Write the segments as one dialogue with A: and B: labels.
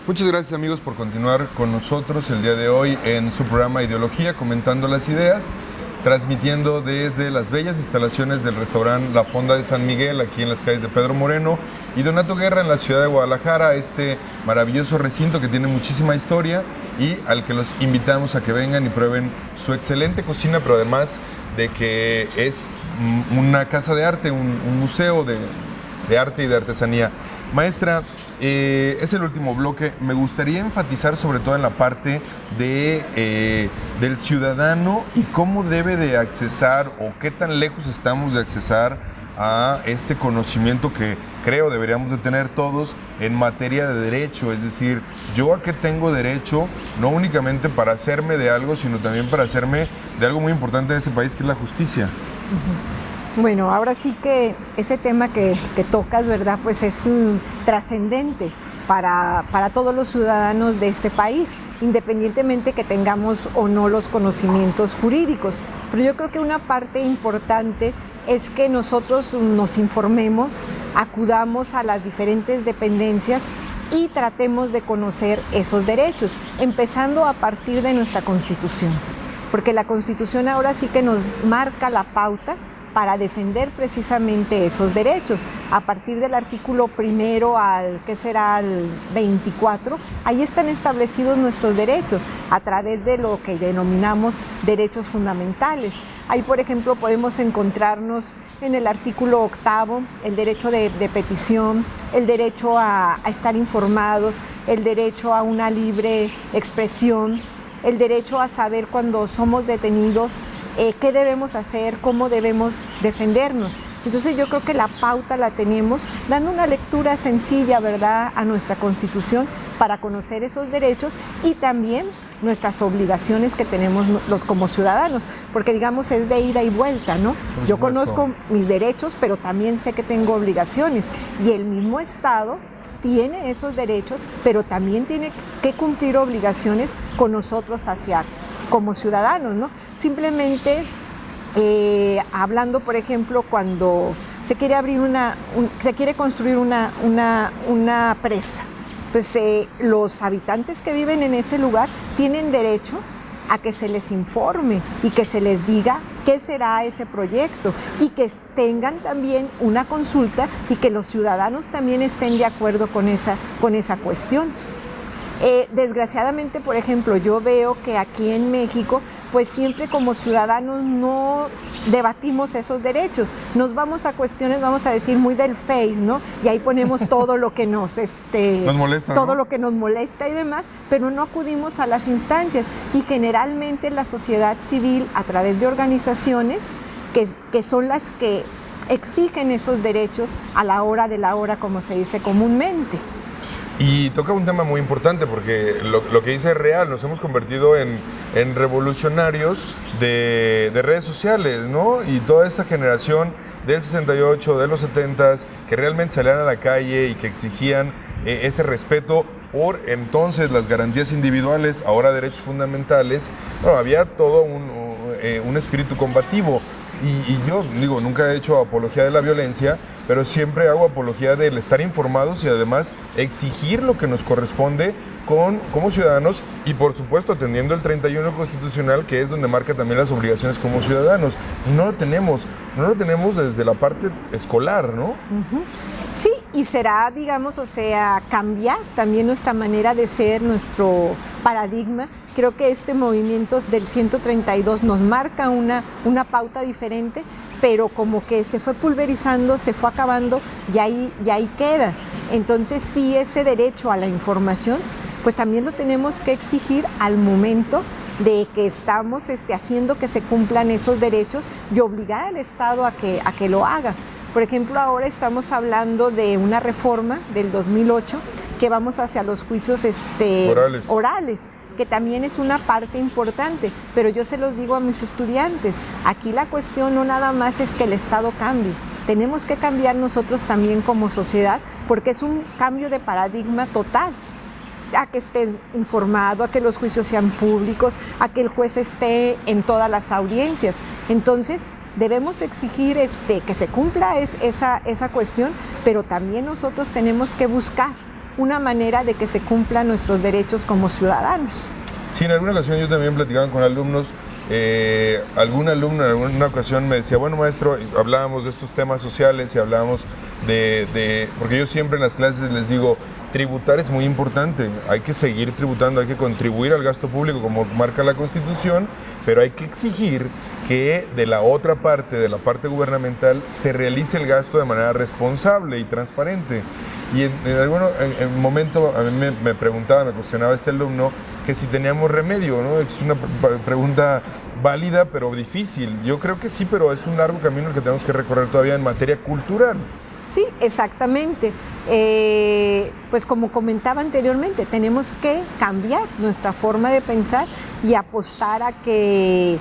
A: Muchas gracias amigos por continuar con nosotros el día de hoy en su programa Ideología, comentando las ideas, transmitiendo desde las bellas instalaciones del restaurante La Fonda de San Miguel, aquí en las calles de Pedro Moreno y Donato Guerra en la ciudad de Guadalajara, este maravilloso recinto que tiene muchísima historia y al que los invitamos a que vengan y prueben su excelente cocina, pero además de que es una casa de arte, un museo de arte y de artesanía. Maestra, es el último bloque. Me gustaría enfatizar sobre todo en la parte del ciudadano y cómo debe de accesar o qué tan lejos estamos de accesar a este conocimiento que creo deberíamos de tener todos en materia de derecho. Es decir, yo a qué tengo derecho, no únicamente para hacerme de algo, sino también para hacerme de algo muy importante en este país, que es la justicia.
B: Bueno, ahora sí que ese tema que tocas, ¿verdad? Pues es trascendente para todos los ciudadanos de este país, independientemente que tengamos o no los conocimientos jurídicos. Pero yo creo que una parte importante es que nosotros nos informemos, acudamos a las diferentes dependencias y tratemos de conocer esos derechos, empezando a partir de nuestra Constitución, porque la Constitución ahora sí que nos marca la pauta para defender precisamente esos derechos. A partir del artículo 1 al, ¿qué será?, al 24, ahí están establecidos nuestros derechos a través de lo que denominamos derechos fundamentales. Ahí, por ejemplo, podemos encontrarnos en el artículo 8, el derecho de petición, el derecho a estar informados, el derecho a una libre expresión, el derecho a saber cuando somos detenidos, qué debemos hacer, cómo debemos defendernos. Entonces yo creo que la pauta la tenemos dando una lectura sencilla, ¿verdad?, a nuestra Constitución para conocer esos derechos y también nuestras obligaciones que tenemos los como ciudadanos, porque digamos es de ida y vuelta, ¿no? Yo conozco mis derechos, pero también sé que tengo obligaciones y el mismo Estado tiene esos derechos, pero también tiene que cumplir obligaciones con nosotros como ciudadanos, ¿no? Simplemente hablando, por ejemplo, cuando se quiere se quiere construir una presa, pues los habitantes que viven en ese lugar tienen derecho a que se les informe y que se les diga qué será ese proyecto y que tengan también una consulta y que los ciudadanos también estén de acuerdo con esa cuestión. Desgraciadamente, por ejemplo, yo veo que aquí en México, pues siempre como ciudadanos no debatimos esos derechos. Nos vamos a cuestiones, vamos a decir, muy del Face, ¿no? Y ahí ponemos todo lo que nos molesta, todo, ¿no?, lo que nos molesta y demás, pero no acudimos a las instancias. Y generalmente la sociedad civil, a través de organizaciones que son las que exigen esos derechos a la hora de la hora, como se dice comúnmente.
A: Y toca un tema muy importante porque lo que dice es real, nos hemos convertido en revolucionarios de redes sociales, ¿no? Y toda esta generación del 68, de los 70s, que realmente salían a la calle y que exigían ese respeto por entonces las garantías individuales, ahora derechos fundamentales. Bueno, había todo un espíritu combativo. Y yo digo, nunca he hecho apología de la violencia, pero siempre hago apología del estar informados y además exigir lo que nos corresponde como ciudadanos y por supuesto atendiendo el 31 constitucional, que es donde marca también las obligaciones como ciudadanos. Y no lo tenemos desde la parte escolar, ¿no?
B: Uh-huh. Sí, y será, digamos, o sea, cambiar también nuestra manera de ser, nuestro paradigma. Creo que este movimiento del 132 nos marca una pauta diferente, pero como que se fue pulverizando, se fue acabando y ahí queda. Entonces sí, ese derecho a la información, pues también lo tenemos que exigir al momento de que estamos haciendo que se cumplan esos derechos y obligar al Estado a que lo haga. Por ejemplo, ahora estamos hablando de una reforma del 2008 que vamos hacia los juicios orales, que también es una parte importante, pero yo se los digo a mis estudiantes, aquí la cuestión no nada más es que el Estado cambie, tenemos que cambiar nosotros también como sociedad, porque es un cambio de paradigma total, a que estés informado, a que los juicios sean públicos, a que el juez esté en todas las audiencias. Entonces, debemos exigir que se cumpla esa cuestión, pero también nosotros tenemos que buscar una manera de que se cumplan nuestros derechos como ciudadanos.
A: Sí, en alguna ocasión yo también platicaba con alumnos. Algún alumno en alguna ocasión me decía, bueno maestro, hablábamos de estos temas sociales y hablábamos porque yo siempre en las clases les digo, tributar es muy importante, hay que seguir tributando, hay que contribuir al gasto público como marca la Constitución, pero hay que exigir que de la otra parte, de la parte gubernamental, se realice el gasto de manera responsable y transparente. Y en un momento a mí me preguntaba, me cuestionaba este alumno que si teníamos remedio, ¿no? Es una pregunta válida pero difícil. Yo creo que sí, pero es un largo camino el que tenemos que recorrer todavía en materia cultural.
B: Sí, exactamente. Pues como comentaba anteriormente, tenemos que cambiar nuestra forma de pensar y apostar a que,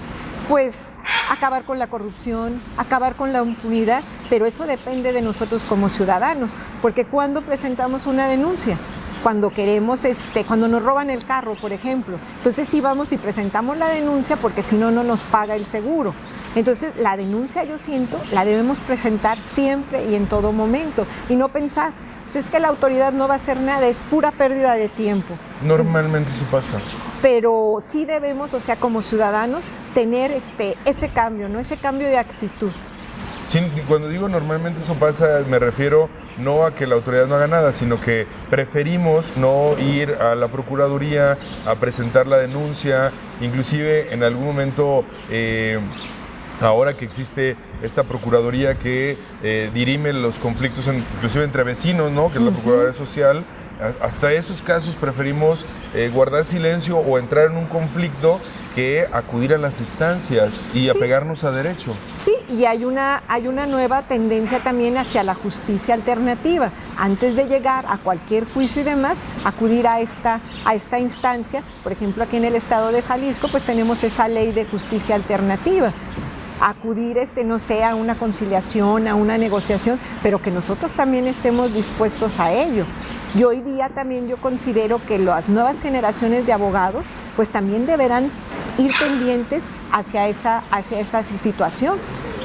B: pues, acabar con la corrupción, acabar con la impunidad, pero eso depende de nosotros como ciudadanos, porque cuando presentamos una denuncia, cuando queremos, cuando nos roban el carro, por ejemplo, entonces sí vamos y presentamos la denuncia porque si no, no nos paga el seguro. Entonces la denuncia, yo siento, la debemos presentar siempre y en todo momento y no pensar, es que la autoridad no va a hacer nada, es pura pérdida de tiempo.
A: Normalmente eso pasa.
B: Pero sí debemos, o sea, como ciudadanos, tener ese cambio, ¿no? Ese cambio de actitud.
A: Sí, cuando digo normalmente eso pasa, me refiero no a que la autoridad no haga nada, sino que preferimos no ir a la Procuraduría a presentar la denuncia, inclusive en algún momento, ahora que existe esta Procuraduría que dirime los conflictos inclusive entre vecinos, ¿no? Que es la Procuraduría Social, hasta esos casos preferimos guardar silencio o entrar en un conflicto que acudir a las instancias y apegarnos a derecho.
B: Sí, y hay una nueva tendencia también hacia la justicia alternativa. Antes de llegar a cualquier juicio y demás, acudir a esta instancia. Por ejemplo, aquí en el estado de Jalisco, pues tenemos esa ley de justicia alternativa. Acudir, no sé, a una conciliación, a una negociación, pero que nosotros también estemos dispuestos a ello. Y hoy día también yo considero que las nuevas generaciones de abogados pues también deberán ir pendientes hacia esa situación,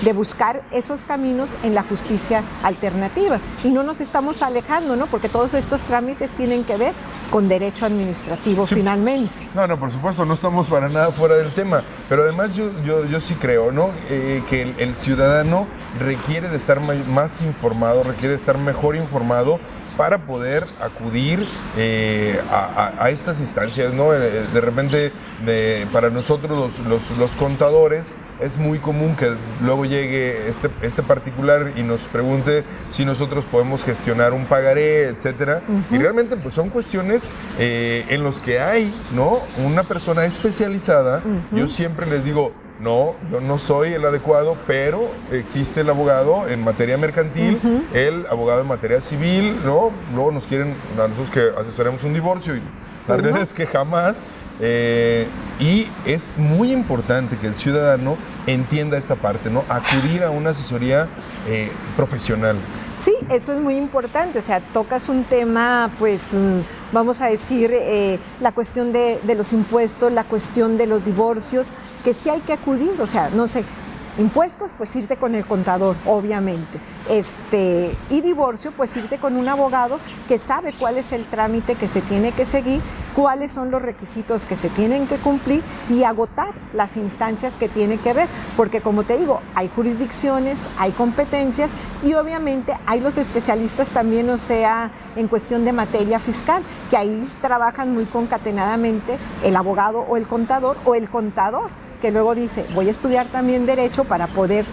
B: de buscar esos caminos en la justicia alternativa. Y no nos estamos alejando, ¿no? Porque todos estos trámites tienen que ver con derecho administrativo, sí. Finalmente.
A: No, por supuesto, no estamos para nada fuera del tema, pero además yo sí creo, ¿no? Que el ciudadano requiere de estar más informado, requiere de estar mejor informado para poder acudir a estas instancias, ¿no? De repente, para nosotros los contadores, es muy común que luego llegue este particular y nos pregunte si nosotros podemos gestionar un pagaré, etcétera. Y realmente pues son cuestiones en los que hay, ¿no? Una persona especializada. Yo siempre les digo, no, yo no soy el adecuado, pero existe el abogado en materia mercantil, el abogado en materia civil, ¿no? Luego nos quieren a nosotros que asesoremos un divorcio y la realidad es que jamás. Y es muy importante que el ciudadano entienda esta parte, ¿no? Acudir a una asesoría profesional.
B: Sí, eso es muy importante, o sea, tocas un tema, pues, vamos a decir, la cuestión de los impuestos, la cuestión de los divorcios, que sí hay que acudir, o sea, no sé, impuestos, pues irte con el contador, obviamente. Y divorcio, pues irte con un abogado que sabe cuál es el trámite que se tiene que seguir, cuáles son los requisitos que se tienen que cumplir y agotar las instancias que tiene que ver. Porque como te digo, hay jurisdicciones, hay competencias y obviamente hay los especialistas también, o sea, en cuestión de materia fiscal, que ahí trabajan muy concatenadamente el abogado o el contador, que luego dice, voy a estudiar también Derecho para poder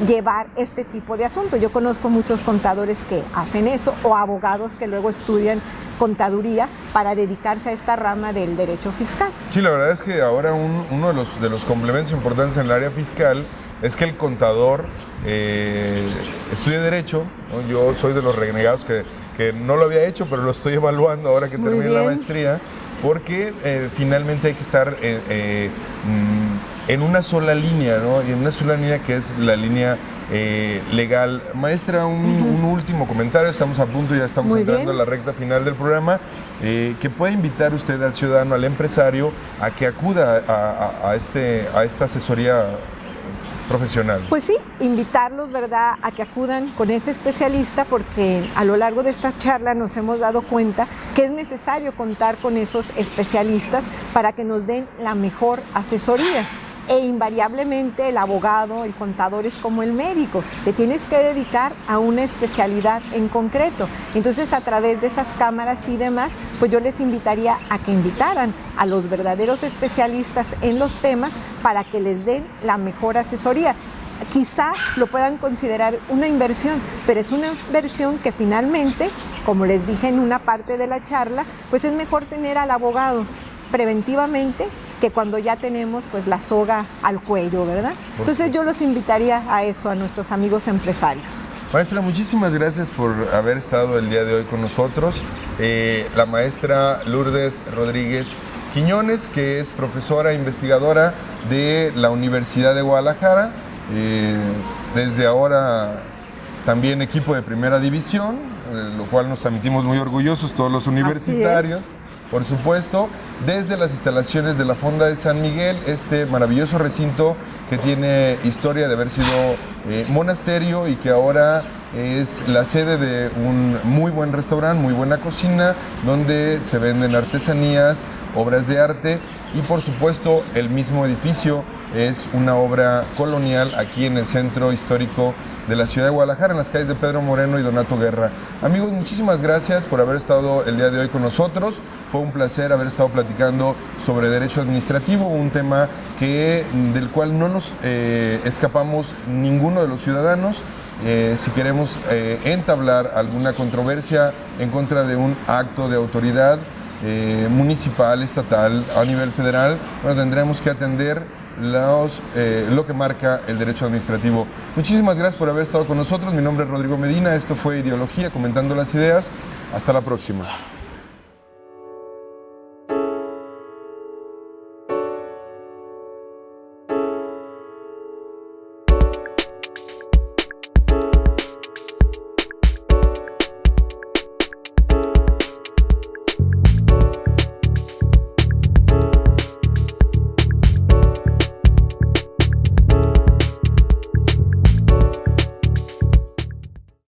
B: llevar este tipo de asuntos. Yo conozco muchos contadores que hacen eso o abogados que luego estudian contaduría para dedicarse a esta rama del derecho fiscal.
A: Sí, la verdad es que ahora uno de los complementos importantes en el área fiscal es que el contador estudie Derecho, ¿no? Yo soy de los renegados que no lo había hecho, pero lo estoy evaluando ahora que termine la maestría, porque finalmente hay que estar en una sola línea, ¿no? Y en una sola línea que es la línea legal. Maestra, un último comentario, estamos a punto, ya estamos entrando a la recta final del programa, que puede invitar usted al ciudadano, al empresario, a que acuda a esta asesoría profesional.
B: Pues sí, invitarlos, ¿verdad?, a que acudan con ese especialista, porque a lo largo de esta charla nos hemos dado cuenta que es necesario contar con esos especialistas para que nos den la mejor asesoría. E invariablemente el abogado, el contador es como el médico, te tienes que dedicar a una especialidad en concreto. Entonces, a través de esas cámaras y demás, pues yo les invitaría a que invitaran a los verdaderos especialistas en los temas para que les den la mejor asesoría. Quizá lo puedan considerar una inversión, pero es una inversión que finalmente, como les dije en una parte de la charla, pues es mejor tener al abogado preventivamente que cuando ya tenemos pues la soga al cuello, ¿verdad? Entonces yo los invitaría a eso, a nuestros amigos empresarios.
A: Maestra, muchísimas gracias por haber estado el día de hoy con nosotros. La maestra Lourdes Rodríguez Quiñones, que es profesora e investigadora de la Universidad de Guadalajara, desde ahora también equipo de primera división, lo cual nos sentimos muy orgullosos todos los universitarios. Por supuesto, desde las instalaciones de la Fonda de San Miguel, este maravilloso recinto que tiene historia de haber sido monasterio y que ahora es la sede de un muy buen restaurante, muy buena cocina, donde se venden artesanías, obras de arte y por supuesto el mismo edificio es una obra colonial aquí en el centro histórico de la ciudad de Guadalajara, en las calles de Pedro Moreno y Donato Guerra. Amigos, muchísimas gracias por haber estado el día de hoy con nosotros. Fue un placer haber estado platicando sobre derecho administrativo, un tema del cual no nos escapamos ninguno de los ciudadanos. Si queremos entablar alguna controversia en contra de un acto de autoridad municipal, estatal, a nivel federal, bueno, tendremos que atender lo que marca el derecho administrativo. Muchísimas gracias por haber estado con nosotros. Mi nombre es Rodrigo Medina. Esto fue Ideología, comentando las ideas. Hasta la próxima.